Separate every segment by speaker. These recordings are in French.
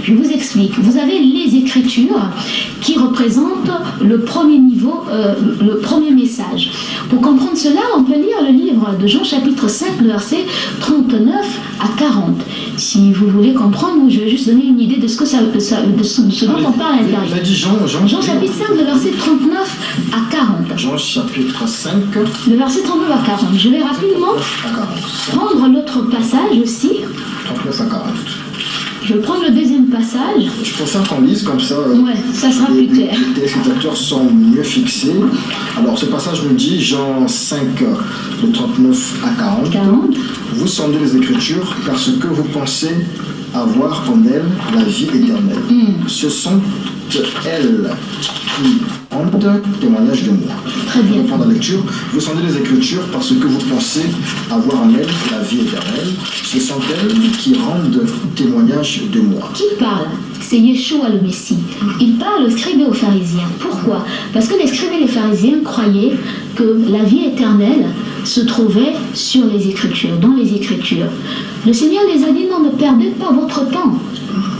Speaker 1: Je vous explique. Vous avez les Écritures qui représentent le premier niveau, le premier message. Pour comprendre cela, on peut lire le livre de Jean chapitre 5, le verset 39 à 40. Si vous voulez comprendre, je vais juste donner une idée de ce, ce dont on parle à l'intérieur. Jean chapitre 5, le verset 39 à 40.
Speaker 2: Jean chapitre 5.
Speaker 1: Le verset 39 à 40. Je vais rapidement prendre l'autre passage aussi.
Speaker 2: 39 à 40.
Speaker 1: Je vais prendre le deuxième passage.
Speaker 2: Je préfère qu'on lise comme ça.
Speaker 1: Ouais, ça sera plus clair.
Speaker 2: Les téléspectateurs sont mieux fixés. Alors, ce passage nous dit, Jean 5, de 39 à 40. Vous sondez les Écritures parce que vous pensez avoir en elles la vie éternelle. Ce sont elles qui rendent témoignage de moi.
Speaker 1: Très bien.
Speaker 2: Pendant la lecture, vous sondez les Écritures parce que vous pensez avoir en elles la vie éternelle. Ce sont elles qui rendent témoignage de moi.
Speaker 1: Qui parle? C'est Yeshua le Messie. Il parle aux scribes et aux pharisiens. Pourquoi? Parce que les scribes et les pharisiens croyaient que la vie éternelle se trouvait sur les Écritures, dans les Écritures. Le Seigneur les a dit, non, ne perdez pas votre temps.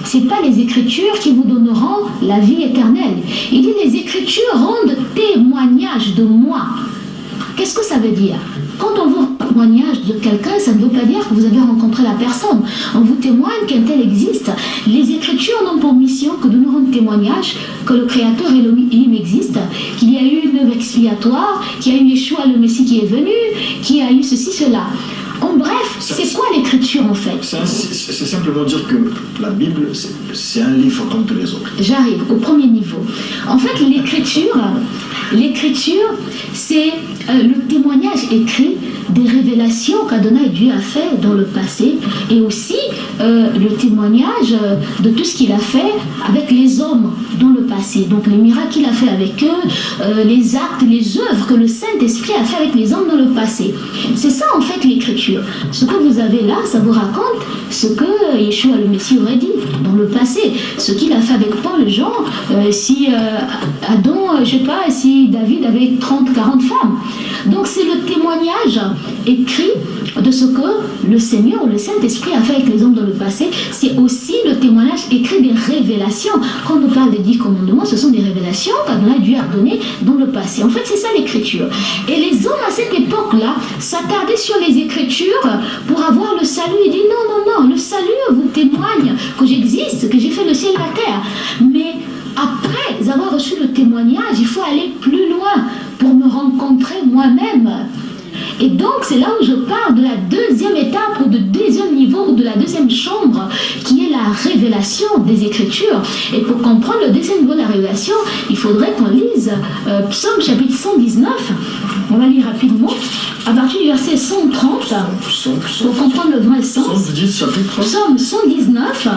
Speaker 1: Ce n'est pas les Écritures qui vous donneront la vie éternelle. Il dit, les Écritures rendent témoignage de moi. Qu'est-ce que ça veut dire? Quand on vous témoignage de quelqu'un, ça ne veut pas dire que vous avez rencontré la personne. On vous témoigne qu'un tel existe. Les Écritures n'ont pour mission que de nous rendre témoignage que le Créateur Elohim existe, qu'il y a eu une œuvre expiatoire, qu'il y a eu Yeshua le Messie qui est venu, qu'il y a eu ceci, cela. En bref, c'est quoi l'écriture en fait?
Speaker 2: C'est simplement dire que la Bible, c'est un livre comme tous les autres.
Speaker 1: J'arrive au premier niveau. En fait, l'écriture, c'est le témoignage écrit des révélations qu'Adonai Dieu a fait dans le passé et aussi le témoignage de tout ce qu'il a fait avec les hommes dans le passé. Donc les miracles qu'il a fait avec eux, les actes, les œuvres que le Saint-Esprit a fait avec les hommes dans le passé. C'est ça en fait l'écriture. Ce que vous avez là, ça vous raconte ce que Yeshua le Messie aurait dit dans le passé. Ce qu'il a fait avec Paul, Jean, si Adam, je sais pas, si David avait 30, 40 femmes. Donc c'est le témoignage écrit de ce que le Seigneur ou le Saint-Esprit a fait avec les hommes dans le passé. C'est aussi le témoignage écrit des révélations. Quand on parle des 10 commandements, ce sont des révélations qu'Adonai Dieu a données dans le passé. En fait, c'est ça l'écriture. Et les hommes à cette époque-là s'attardaient sur les écritures pour avoir le salut. Ils disent non, le salut vous témoigne que j'existe, que j'ai fait le ciel et la terre. Mais après avoir reçu le témoignage, il faut aller plus loin pour me rencontrer moi-même. Et donc, c'est là où je parle de la deuxième étape, ou du deuxième niveau, ou de la deuxième chambre, qui est la révélation des Écritures. Et pour comprendre le deuxième niveau de la révélation, il faudrait qu'on lise Psaume chapitre 119. On va lire rapidement, à partir du verset 130, pour comprendre le vrai sens. Psaume 119.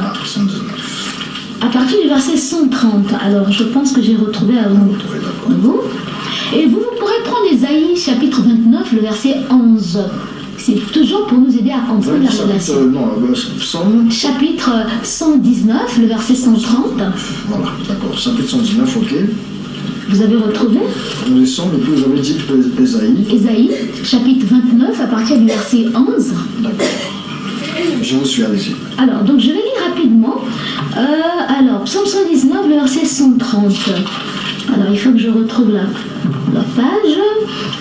Speaker 1: À partir du verset 130. Alors, je pense que j'ai retrouvé avant vous. Et vous pourrez prendre Ésaïe chapitre 29, le verset 11. C'est toujours pour nous aider à comprendre la révélation. Chapitre 119, le verset 130.
Speaker 2: Voilà, d'accord. Chapitre 119, ok.
Speaker 1: Vous avez retrouvé?
Speaker 2: Nous les sommes, et puis vous avez dit Ésaïe.
Speaker 1: Ésaïe, chapitre 29, à partir du verset 11.
Speaker 2: D'accord. Je vous suis, allez-y.
Speaker 1: Alors, donc je vais lire rapidement. Alors, Psaume 119, le verset 130. Alors, il faut que je retrouve la page.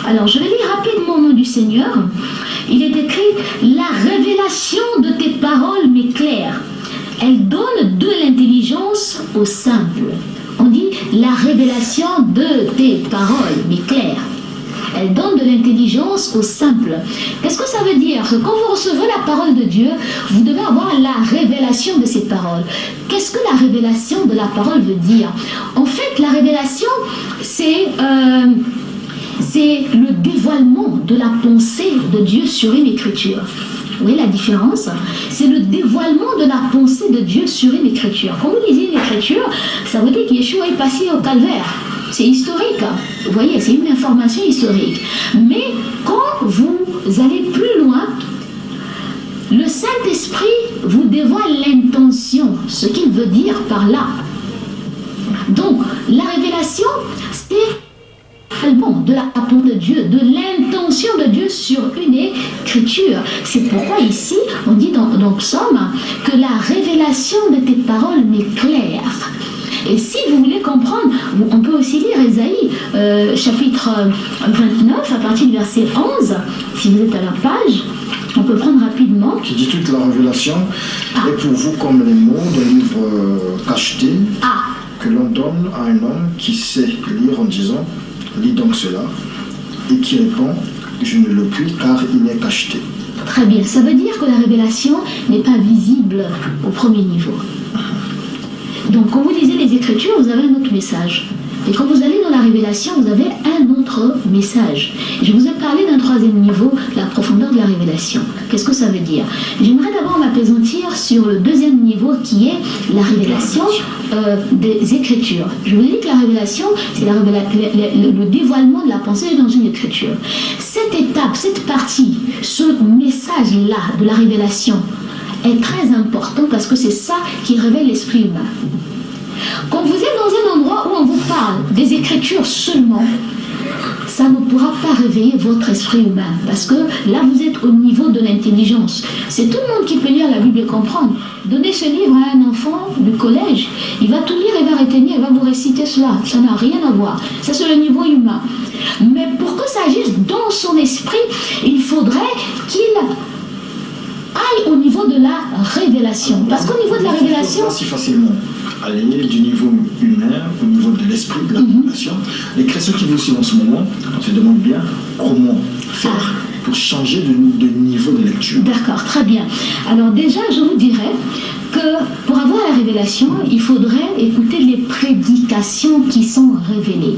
Speaker 1: Alors, je vais lire rapidement au nom du Seigneur. Il est écrit « La révélation de tes paroles m'éclaire. Elle donne de l'intelligence aux simples. » On dit « La révélation de tes paroles m'éclaire. Elle donne de l'intelligence aux simples. » Qu'est-ce que ça veut dire? Que quand vous recevez la parole de Dieu, vous devez avoir la révélation de ces paroles. Qu'est-ce que la révélation de la parole veut dire? En fait, la révélation, c'est le dévoilement de la pensée de Dieu sur une écriture. Vous voyez la différence? C'est le dévoilement de la pensée de Dieu sur une écriture. Quand vous lisez une écriture, ça veut dire que Yeshua est passé au calvaire. C'est historique. Vous voyez, c'est une information historique. Mais quand vous allez plus loin, le Saint-Esprit vous dévoile l'intention, ce qu'il veut dire par là. Donc, la révélation, c'est de la part de Dieu, de l'intention de Dieu sur une écriture. C'est pourquoi ici, on dit dans Psaume que la révélation de tes paroles m'est claire. Et si vous voulez comprendre, on peut aussi lire Ésaïe, chapitre 29, à partir du verset 11, si vous êtes à la page. On peut prendre rapidement.
Speaker 2: Qui dit toute la révélation est pour vous comme les mots d'un livre cacheté que l'on donne à un homme qui sait lire en disant lis donc cela et qui répond je ne le puis car il est cacheté.
Speaker 1: Très bien, ça veut dire que la révélation n'est pas visible au premier niveau. Donc quand vous lisez les Écritures, vous avez un autre message. Et quand vous allez dans la révélation, vous avez un autre message. Je vous ai parlé d'un troisième niveau, la profondeur de la révélation. Qu'est-ce que ça veut dire? J'aimerais d'abord m'appesantir sur le deuxième niveau qui est la révélation des Écritures. Je vous ai dit que la révélation, c'est le dévoilement de la pensée dans une Écriture. Cette étape, cette partie, ce message-là de la révélation est très important parce que c'est ça qui révèle l'esprit humain. Quand vous êtes dans un endroit où on vous parle des Écritures seulement, ça ne pourra pas réveiller votre esprit humain parce que là vous êtes au niveau de l'intelligence. C'est tout le monde qui peut lire la Bible et comprendre. Donnez ce livre à un enfant du collège, il va tout lire, il va retenir, il va vous réciter cela. Ça n'a rien à voir. Ça c'est le niveau humain. Mais pour que ça agisse dans son esprit, il faudrait qu'il aille au niveau de la révélation. Parce qu'au niveau de la révélation...
Speaker 2: Si facilement aller du niveau humain au niveau de l'esprit, de la révélation. Les chrétiens qui vous suivent en ce moment se demandent bien comment faire pour changer de niveau de lecture.
Speaker 1: D'accord, très bien. Alors déjà, je vous dirais que pour avoir la révélation, il faudrait écouter les prédications qui sont révélées.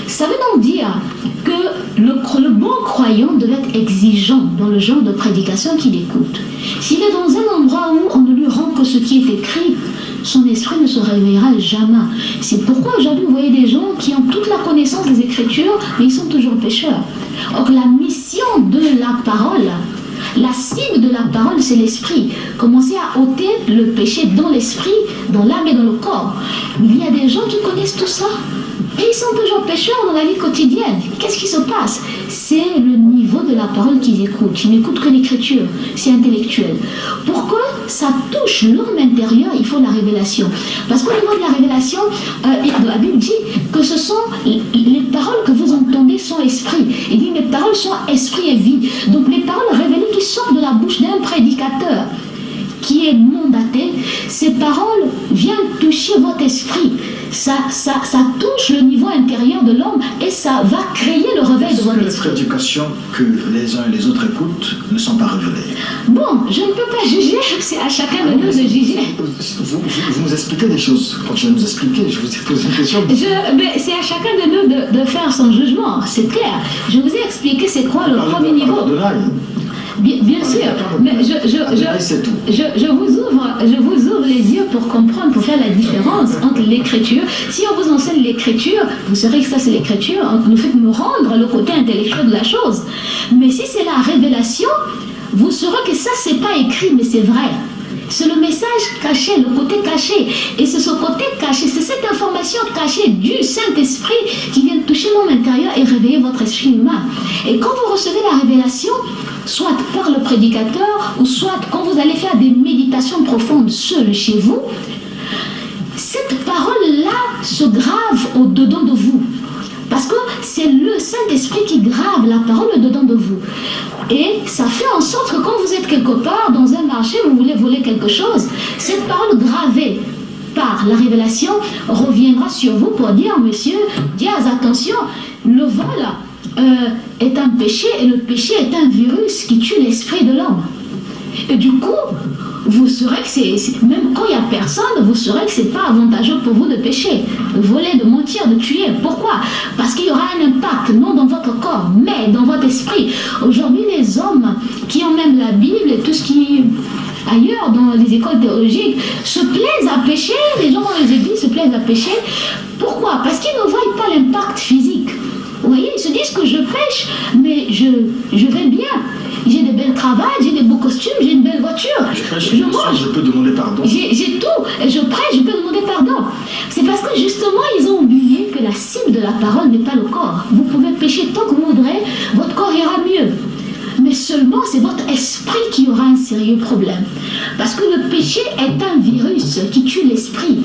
Speaker 1: Ça veut donc dire que le bon croyant doit être exigeant dans le genre de prédication qu'il écoute. S'il est dans un endroit où on ne lui rend que ce qui est écrit, son esprit ne se réveillera jamais. C'est pourquoi aujourd'hui vous voyez des gens qui ont toute la connaissance des Écritures, mais ils sont toujours pécheurs. Or la mission de la parole, la cible de la parole, c'est l'esprit. Commencez à ôter le péché dans l'esprit, dans l'âme et dans le corps. Il y a des gens qui connaissent tout ça. Et ils sont toujours pécheurs dans la vie quotidienne. Qu'est-ce qui se passe? C'est le niveau de la parole qu'ils écoutent. Ils n'écoutent que l'écriture. C'est intellectuel. Pourquoi ça touche l'homme intérieur? Il faut la révélation. Parce qu'au niveau de la révélation, la Bible dit que ce sont les paroles que vous entendez sont esprit. Il dit mes paroles sont esprit et vie. Donc les paroles révélées qui sortent de la bouche d'un prédicateur qui est mandaté, ces paroles viennent toucher votre esprit. Ça touche le niveau intérieur de l'homme et ça va créer le réveil de votre esprit.
Speaker 2: Les prédications que les uns et les autres écoutent ne sont pas révélées.
Speaker 1: Bon, je ne peux pas juger, c'est à chacun de nous de juger.
Speaker 2: Vous nous expliquez des choses. Quand je vais nous expliquer, je vous ai posé une question.
Speaker 1: Mais c'est à chacun de nous de faire son jugement, c'est clair. Je vous ai expliqué c'est quoi le premier niveau. Bien sûr, mais je vous ouvre les yeux pour comprendre, pour faire la différence entre l'écriture. Si on vous enseigne l'écriture, vous saurez que ça c'est l'écriture, nous fait nous rendre le côté intellectuel de la chose. Mais si c'est la révélation, vous saurez que ça c'est pas écrit, mais c'est vrai. C'est le message caché, le côté caché. Et c'est ce côté caché, c'est cette information cachée du Saint-Esprit qui vient toucher l'homme intérieur et réveiller votre esprit humain. Et quand vous recevez la révélation, soit par le prédicateur, ou soit quand vous allez faire des méditations profondes seules chez vous, cette parole-là se grave au-dedans de vous. Parce que c'est le Saint-Esprit qui grave la parole dedans de vous. Et ça fait en sorte que quand vous êtes quelque part dans un marché, vous voulez voler quelque chose, cette parole gravée par la révélation reviendra sur vous pour dire, monsieur, Diaz, attention, le vol est un péché et le péché est un virus qui tue l'esprit de l'homme. Et du coup, vous saurez que même quand il n'y a personne, vous saurez que ce n'est pas avantageux pour vous de pécher, de voler, de mentir, de tuer. Pourquoi? Parce qu'il y aura un impact, non dans votre corps, mais dans votre esprit. Aujourd'hui, les hommes qui ont même la Bible et tout ce qui ailleurs dans les écoles théologiques se plaisent à pécher, les gens dans les églises se plaisent à pécher. Pourquoi? Parce qu'ils ne voient pas l'impact physique. Vous voyez, ils se disent que je pêche, mais je vais bien. J'ai des belles cravates, j'ai des beaux costumes, j'ai une belle voiture.
Speaker 2: Je mange, je peux demander pardon.
Speaker 1: J'ai tout, je prêche, je peux demander pardon. C'est parce que justement, ils ont oublié que la cible de la parole n'est pas le corps. Vous pouvez pécher tant que vous voudrez, votre corps ira mieux. Mais seulement c'est votre esprit qui aura un sérieux problème. Parce que le péché est un virus qui tue l'esprit.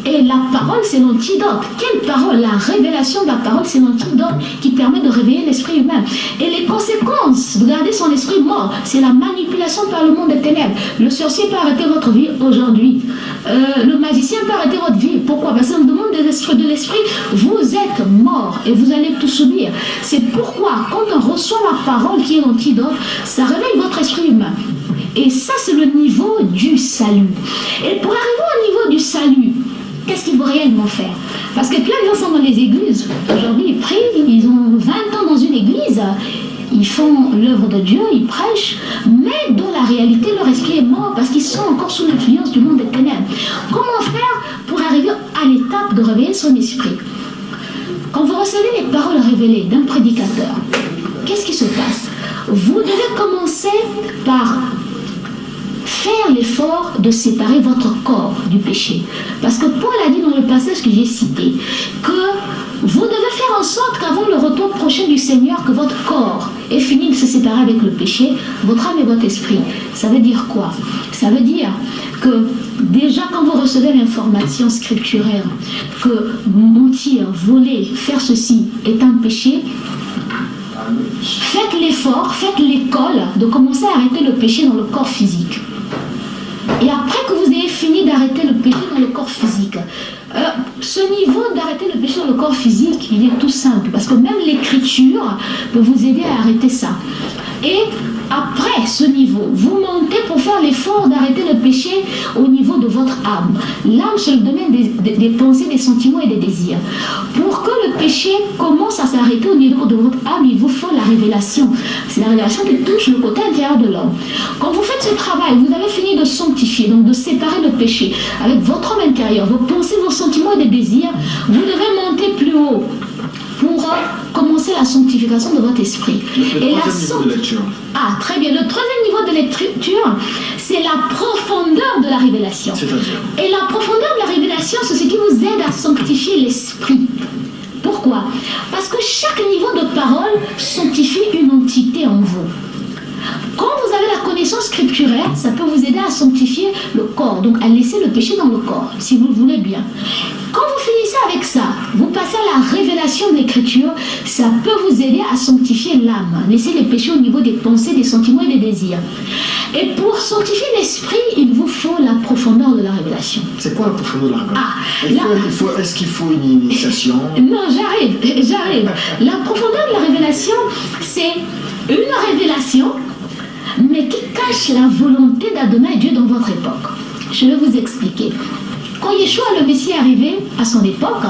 Speaker 1: Et la parole, c'est l'antidote. Quelle parole? La révélation de la parole, c'est l'antidote qui permet de réveiller l'esprit humain. Et les conséquences de garder son esprit mort, c'est la manipulation par le monde des ténèbres. Le sorcier peut arrêter votre vie aujourd'hui. Le magicien peut arrêter votre vie. Pourquoi? Parce qu'on demande de l'esprit, vous êtes mort et vous allez tout subir. C'est pourquoi, quand on reçoit la parole qui est l'antidote, ça réveille votre esprit humain. Et ça, c'est le niveau du salut. Et pour arriver au niveau du salut, qu'est-ce qu'il faut réellement faire? Parce que plein de gens sont dans les églises. Aujourd'hui, ils prient, ils ont 20 ans dans une église, ils font l'œuvre de Dieu, ils prêchent, mais dans la réalité, leur esprit est mort parce qu'ils sont encore sous l'influence du monde des ténèbres. Comment faire pour arriver à l'étape de réveiller son esprit? Quand vous recevez les paroles révélées d'un prédicateur, qu'est-ce qui se passe? Vous devez commencer par faire l'effort de séparer votre corps du péché. Parce que Paul a dit dans le passage que j'ai cité que vous devez faire en sorte qu'avant le retour prochain du Seigneur, que votre corps ait fini de se séparer avec le péché, votre âme et votre esprit. Ça veut dire quoi? Ça veut dire que déjà quand vous recevez l'information scripturaire que mentir, voler, faire ceci est un péché, faites l'effort, faites l'école de commencer à arrêter le péché dans le corps physique. Et après que vous ayez fini d'arrêter le péché dans le corps physique, ce niveau d'arrêter le péché dans le corps physique, il est tout simple, parce que même l'écriture peut vous aider à arrêter ça. Et après ce niveau, vous montez pour faire l'effort d'arrêter le péché au niveau de votre âme. L'âme, c'est le domaine des pensées, des sentiments et des désirs. Pour que le péché commence à s'arrêter au niveau de votre âme, il vous faut la révélation. C'est la révélation qui touche le côté intérieur de l'homme. Quand vous faites ce travail, vous avez fini de sanctifier, donc de séparer le péché avec votre homme intérieur, vos pensées, vos sentiments et des désirs. Vous devez monter plus haut pour commencer la sanctification de votre esprit.
Speaker 2: Le troisième niveau de lecture.
Speaker 1: Ah, très bien. Le troisième niveau de lecture, c'est la profondeur de la révélation.
Speaker 2: C'est-à-dire?
Speaker 1: Et la profondeur de la révélation, c'est ce qui vous aide à sanctifier l'esprit. Pourquoi? Parce que chaque niveau de parole sanctifie une entité en vous. Quand vous avez la connaissance scripturaire, ça peut vous aider à sanctifier le corps, donc à laisser le péché dans le corps, si vous le voulez bien. Quand vous finissez avec ça, vous passez à la révélation de l'écriture, ça peut vous aider à sanctifier l'âme, laisser les péchés au niveau des pensées, des sentiments et des désirs. Et pour sanctifier l'esprit, il vous faut la profondeur de la révélation.
Speaker 2: C'est quoi la profondeur de la révélation? Est-ce qu'il faut une initiation?
Speaker 1: Non, j'arrive. La profondeur de la révélation, c'est une révélation, mais qui cache la volonté d'Adonai Dieu dans votre époque. Je vais vous expliquer. Quand Yeshua le Messie est arrivé à son époque,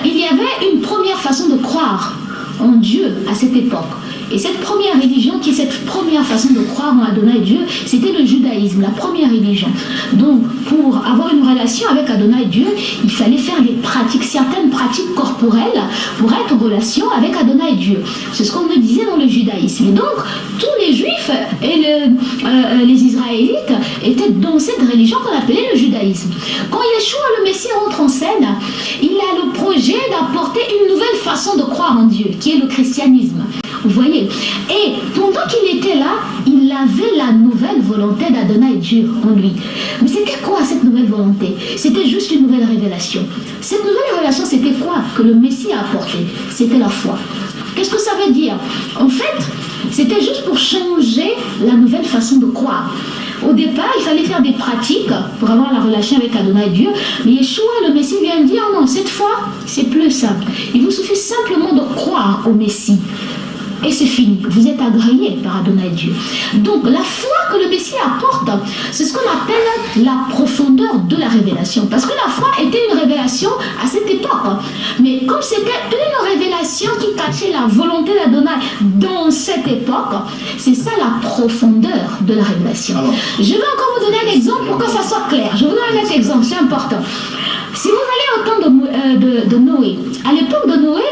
Speaker 1: il y avait une première façon de croire en Dieu à cette époque. Et cette première religion, qui est cette première façon de croire en Adonai Dieu, c'était le judaïsme, la première religion. Donc, pour avoir une relation avec Adonai Dieu, il fallait faire des pratiques, certaines pratiques corporelles pour être en relation avec Adonai Dieu. C'est ce qu'on me disait dans le judaïsme. Et donc, tous les juifs et les Israélites étaient dans cette religion qu'on appelait le judaïsme. Quand Yeshua le Messie entre en scène, il a le projet d'apporter une nouvelle façon de croire en Dieu, qui est le christianisme. Vous voyez? Et pendant qu'il était là, il avait la nouvelle volonté d'Adonai Dieu en lui. Mais c'était quoi cette nouvelle volonté? C'était juste une nouvelle révélation. Cette nouvelle révélation, c'était quoi que le Messie a apporté? C'était la foi. Qu'est-ce que ça veut dire? En fait, c'était juste pour changer la nouvelle façon de croire. Au départ, il fallait faire des pratiques pour avoir la relation avec Adonai Dieu. Mais Yeshua, le Messie, vient dire non, cette fois, c'est plus simple. Il vous suffit simplement de croire au Messie. Et c'est fini, vous êtes agréé par Adonai Dieu. Donc la foi que le Messie apporte, c'est ce qu'on appelle la profondeur de la révélation. Parce que la foi était une révélation à cette époque. Mais comme c'était une révélation qui cachait la volonté d'Adonai dans cette époque, c'est ça la profondeur de la révélation. Alors, je vais encore vous donner un exemple pour que ça soit clair. Je vous donne un autre exemple, c'est important. Si vous allez au temps de Noé, à l'époque de Noé,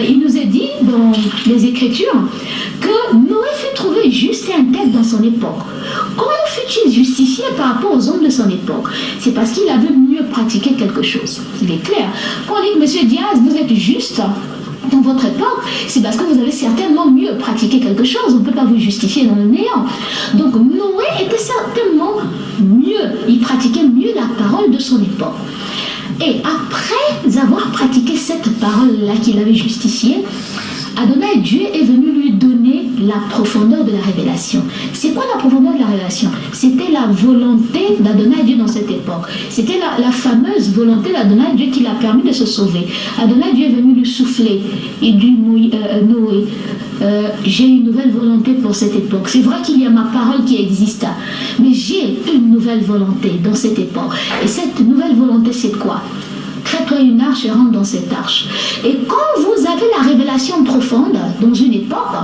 Speaker 1: il nous est dit dans les Écritures que Noé fut trouvé juste et intègre dans son époque. Comment fut fut-il justifié par rapport aux hommes de son époque? C'est parce qu'il avait mieux pratiqué quelque chose. Il est clair. Quand on dit que M. Diaz, vous êtes juste dans votre époque, c'est parce que vous avez certainement mieux pratiqué quelque chose. On ne peut pas vous justifier dans le néant. Donc Noé était certainement mieux. Il pratiquait mieux la parole de son époque. Et après avoir pratiqué cette parole-là qu'il avait justifiée, Adonai Dieu est venu lui donner la profondeur de la révélation. C'est quoi la profondeur de la révélation? C'était la volonté d'Adonai Dieu dans cette époque. C'était la fameuse volonté d'Adonai Dieu qui l'a permis de se sauver. Adonai Dieu est venu lui souffler. Il dit Noé, j'ai une nouvelle volonté pour cette époque. C'est vrai qu'il y a ma parole qui existe, mais j'ai une nouvelle volonté dans cette époque. Et cette nouvelle volonté, c'est quoi? Crée-toi une arche et rentre dans cette arche. Et quand vous avez la révélation profonde dans une époque,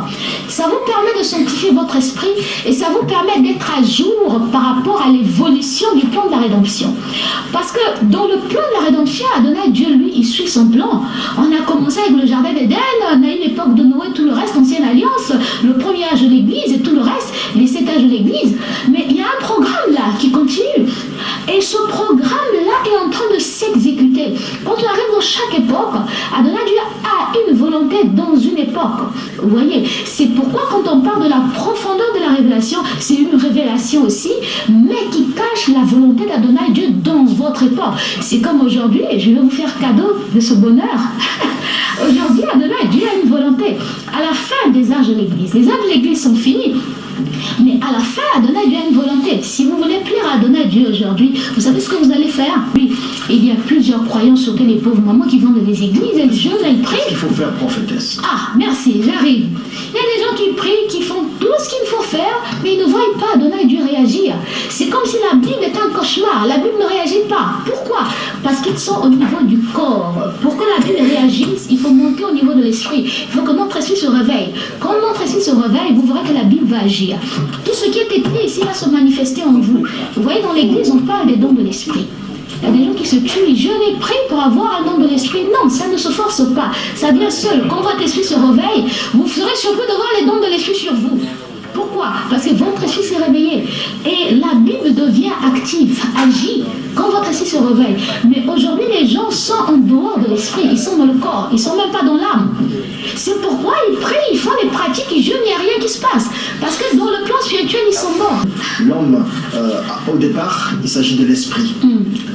Speaker 1: ça vous permet de sanctifier votre esprit et ça vous permet d'être à jour par rapport à l'évolution du plan de la rédemption. Parce que dans le plan de la rédemption, Adonai Dieu, lui, il suit son plan. On a commencé avec le jardin d'Éden, on a eu l'époque de Noé, tout le reste, ancienne alliance, le premier âge de l'église et tout le reste, les 7 âges de l'église. Mais il y a un programme là qui continue. Et ce programme-là est en train de s'exécuter. Quand on arrive dans chaque époque, Adonai Dieu a une volonté dans une époque. Vous voyez, c'est pourquoi quand on parle de la profondeur de la révélation, c'est une révélation aussi, mais qui cache la volonté d'Adonai Dieu dans votre époque. C'est comme aujourd'hui, je vais vous faire cadeau de ce bonheur. Aujourd'hui, Adonai Dieu a une volonté. À la fin des âges de l'Église, les âges de l'Église sont finis. Mais à la fin, Adonai Dieu a une volonté. Si vous voulez plaire à Adonai Dieu aujourd'hui, vous savez ce que vous allez faire? Oui, il y a plusieurs croyants, surtout les pauvres mamans qui vont dans les églises, elles jeûnent, elles prient.
Speaker 2: Il faut faire prophétesse.
Speaker 1: Ah, merci, j'arrive. Il y a des gens qui prient, qui font tout ce qu'il faut faire, mais ils ne voient pas Adonai Dieu réagir. C'est comme si la Bible était un cauchemar. La Bible ne réagit pas. Pourquoi? Parce qu'ils sont au niveau du corps. Pour que la Bible réagisse, il faut monter au niveau de l'esprit. Il faut que notre esprit se réveille. Quand notre esprit se réveille, vous verrez que la Bible va agir. Tout ce qui est écrit ici va se manifester en vous. Vous voyez, dans l'église, on parle des dons de l'esprit. Il y a des gens qui se tuent. Je n'ai pris pour avoir un don de l'esprit. Non, ça ne se force pas. Ça vient seul. Quand votre esprit se réveille, vous serez surpris de voir les dons de l'esprit sur vous. Pourquoi? Parce que votre esprit s'est réveillé. Et la Bible devient active, agit quand votre esprit se réveille. Mais aujourd'hui, les gens sont en dehors de l'esprit. Ils sont dans le corps. Ils ne sont même pas dans l'âme. C'est pourquoi ils prient, ils font des pratiques, ils jeûnent, il n'y a rien qui se passe. Parce que dans le plan spirituel, ils sont morts.
Speaker 2: L'homme, au départ, il s'agit de l'esprit.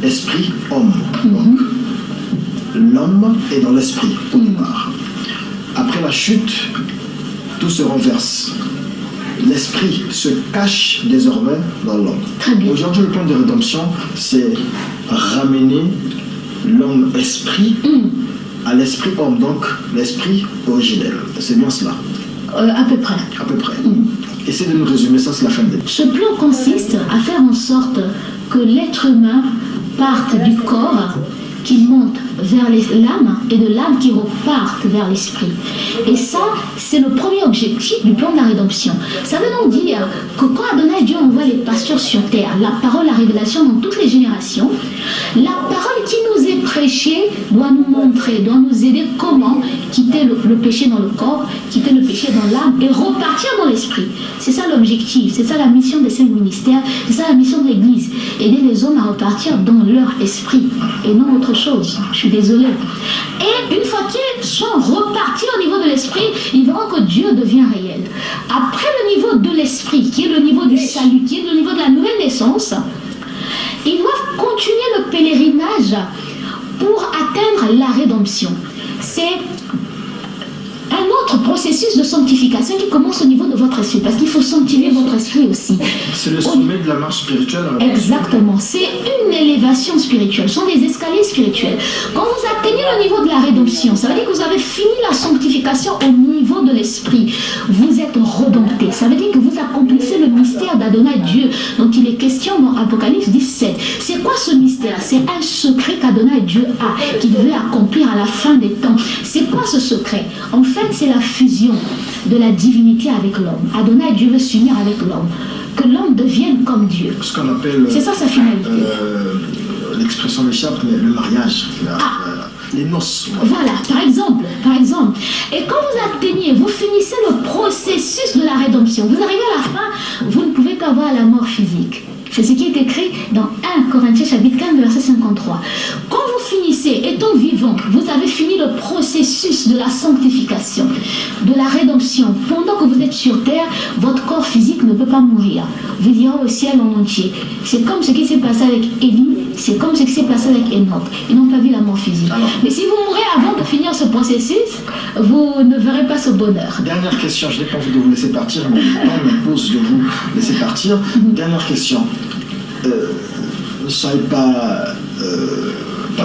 Speaker 2: Esprit, homme. Donc, l'homme est dans l'esprit au départ. Après la chute, tout se renverse. L'esprit se cache désormais dans l'homme. Aujourd'hui, le plan de rédemption, c'est ramener l'homme esprit à l'esprit homme, donc l'esprit originel. C'est bien cela.
Speaker 1: À peu près.
Speaker 2: À peu près. Essayez de nous résumer ça, c'est la fin de l'épisode.
Speaker 1: Ce plan consiste à faire en sorte que l'être humain parte du corps, qu'il monte vers l'âme et de l'âme qui reparte vers l'esprit. Et ça, c'est le premier objectif du plan de la rédemption. Ça veut donc dire que quand Adonai Dieu envoie les pasteurs sur terre, la parole, la révélation dans toutes les générations, la parole qui nous est prêchée doit nous montrer, doit nous aider comment quitter le péché dans le corps, quitter le péché dans l'âme et repartir dans l'esprit. C'est ça l'objectif, c'est ça la mission des cinq ministères, c'est ça la mission de l'Église. Aider les hommes à repartir dans leur esprit et non autre chose. Je suis désolée. Et une fois qu'ils sont repartis au niveau de l'esprit, ils verront que Dieu devient réel. Après le niveau de l'esprit, qui est le niveau du salut, qui est le niveau de la nouvelle naissance, ils doivent continuer le pèlerinage pour atteindre la rédemption. C'est un autre processus de sanctification qui commence au niveau de votre esprit, parce qu'il faut sanctifier votre esprit aussi.
Speaker 2: C'est le sommet de la marche spirituelle.
Speaker 1: Exactement, c'est une élévation spirituelle, ce sont des escaliers spirituels. Quand vous atteignez le niveau de la rédemption, ça veut dire que vous avez fini la sanctification au niveau de l'esprit. Vous êtes redompté, ça veut dire que vous accomplissez le mystère d'Adonai Dieu dont il est question dans Apocalypse 17. C'est quoi ce mystère? C'est un secret qu'Adonai Dieu a, qu'il veut accomplir à la fin des temps. C'est quoi ce secret? En fait, c'est la fusion de la divinité avec l'homme. Adonai Dieu veut s'unir avec l'homme. Que l'homme devienne comme Dieu.
Speaker 2: Ce qu'on appelle...
Speaker 1: C'est ça sa finalité.
Speaker 2: L'expression m'échappe, mais le mariage. les noces.
Speaker 1: Voilà, par exemple. Et quand vous atteignez, vous finissez le processus de la rédemption. Vous arrivez à la fin, vous ne pouvez pas voir la mort physique. C'est ce qui est écrit dans 1 Corinthiens chapitre 15, verset 53. Quand vous finissez, étant vivant, vous avez fini le processus de la sanctification, de la rédemption. Pendant que vous êtes sur terre, votre corps physique ne peut pas mourir. Vous irez au ciel en entier. C'est comme ce qui s'est passé avec Élie, c'est comme ce qui s'est passé avec Enoch. Ils n'ont pas vu la mort physique.
Speaker 2: Alors,
Speaker 1: mais si vous mourrez avant de finir ce processus, vous ne verrez pas ce bonheur.
Speaker 2: Dernière question, je n'ai pas envie de vous laisser partir, mais le temps m'impose de vous laisser partir. Dernière question. Ne soyez pas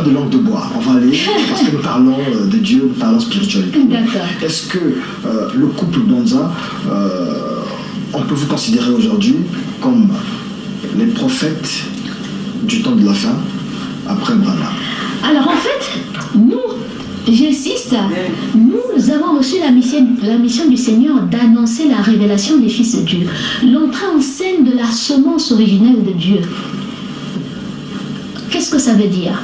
Speaker 2: de langue de bois. On va aller, parce que nous parlons de Dieu, nous parlons spiritualité.
Speaker 1: D'accord.
Speaker 2: Est-ce que le couple Bonza, on peut vous considérer aujourd'hui comme les prophètes du temps de la fin, après Branham?
Speaker 1: Alors en fait, nous, j'insiste, nous avons reçu la mission du Seigneur d'annoncer la révélation des fils de Dieu, l'entrée en scène de la semence originelle de Dieu. Qu'est-ce que ça veut dire?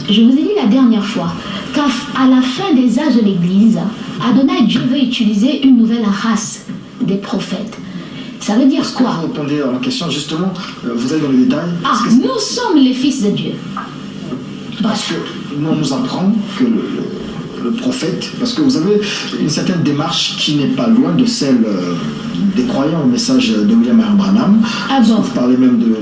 Speaker 1: Je vous ai dit la dernière fois qu'à la fin des âges de l'Église, Adonai Dieu veut utiliser une nouvelle race des prophètes. Ça veut dire quoi?
Speaker 2: Vous répondez à la question, justement, vous allez dans les détails.
Speaker 1: Nous sommes les fils de Dieu.
Speaker 2: Parce que nous, on nous apprend que le prophète, parce que vous avez une certaine démarche qui n'est pas loin de celle des croyants au message de William Marion Branham.
Speaker 1: Ah bon?
Speaker 2: Vous parlez même de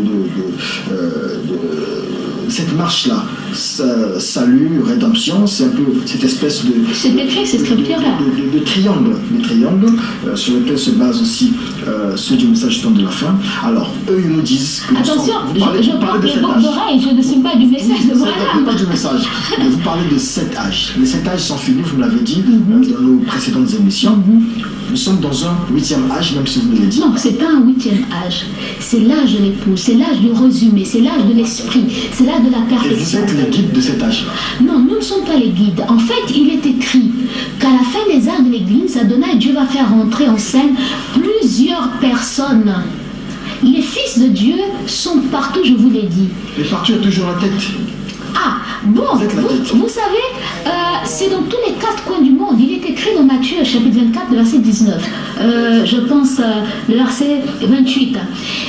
Speaker 2: cette marche-là, salut, rédemption, c'est un peu cette espèce de...
Speaker 1: C'est écrit, c'est scripturaire.
Speaker 2: De triangle, sur lequel se base aussi ceux du message du temps de la fin. Alors, eux, ils nous disent que...
Speaker 1: Attention, je parle des boucles d'oreilles, je ne suis pas du message de Branham.
Speaker 2: Pas du message, mais vous parlez de 7 âges. Les 7 âges sont finis, vous me l'avez dit dans nos précédentes émissions. Nous sommes dans un 8e âge, même si vous me l'avez dit.
Speaker 1: Non, c'est pas un 8e âge. C'est l'âge de l'épouse, c'est l'âge du résumé, c'est l'âge de l'esprit, c'est l'âge de la perfection.
Speaker 2: Et vous êtes les guides de cet âge-là?
Speaker 1: Non, nous ne sommes pas les guides. En fait, il est écrit qu'à la fin des âges de l'Église, Adonai Dieu va faire rentrer en scène plusieurs personnes. Les fils de Dieu sont partout, je vous l'ai dit.
Speaker 2: Et partout, il y a toujours la tête.
Speaker 1: Ah, bon, vous savez, c'est dans tous les 4 coins du monde. Il est écrit dans Matthieu, chapitre 24, verset 19. Je pense, le verset 28.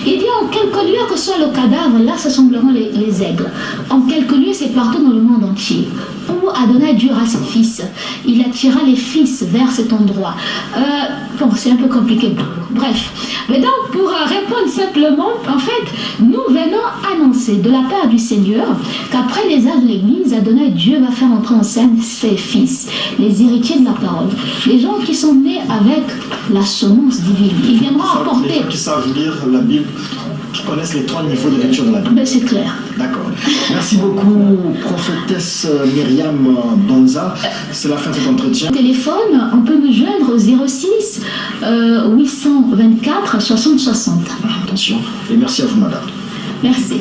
Speaker 1: Il dit, en quelque lieu que soit le cadavre, là s'assembleront les aigles. En quelque lieu, c'est partout dans le monde entier. Où Adonai Dieu aura ses fils. Il attirera les fils vers cet endroit. Bon, c'est un peu compliqué. Bref. Mais donc, pour répondre simplement, en fait, nous venons annoncer de la part du Seigneur qu'après les âges de l'Église, Adonai Dieu va faire entrer en scène ses fils, les héritiers de la parole, les gens qui sont nés avec la semence divine. Ils viendront apporter...
Speaker 2: Les gens qui savent lire la Bible, qui connaissent les 3 niveaux de lecture de la Bible.
Speaker 1: Ben, c'est clair.
Speaker 2: D'accord. Merci beaucoup, prophétesse Myriam Bonza. C'est la fin de cet entretien.
Speaker 1: Téléphone, on peut nous joindre au 06 824 60 60.
Speaker 2: Attention. Et merci à vous, madame.
Speaker 1: Merci.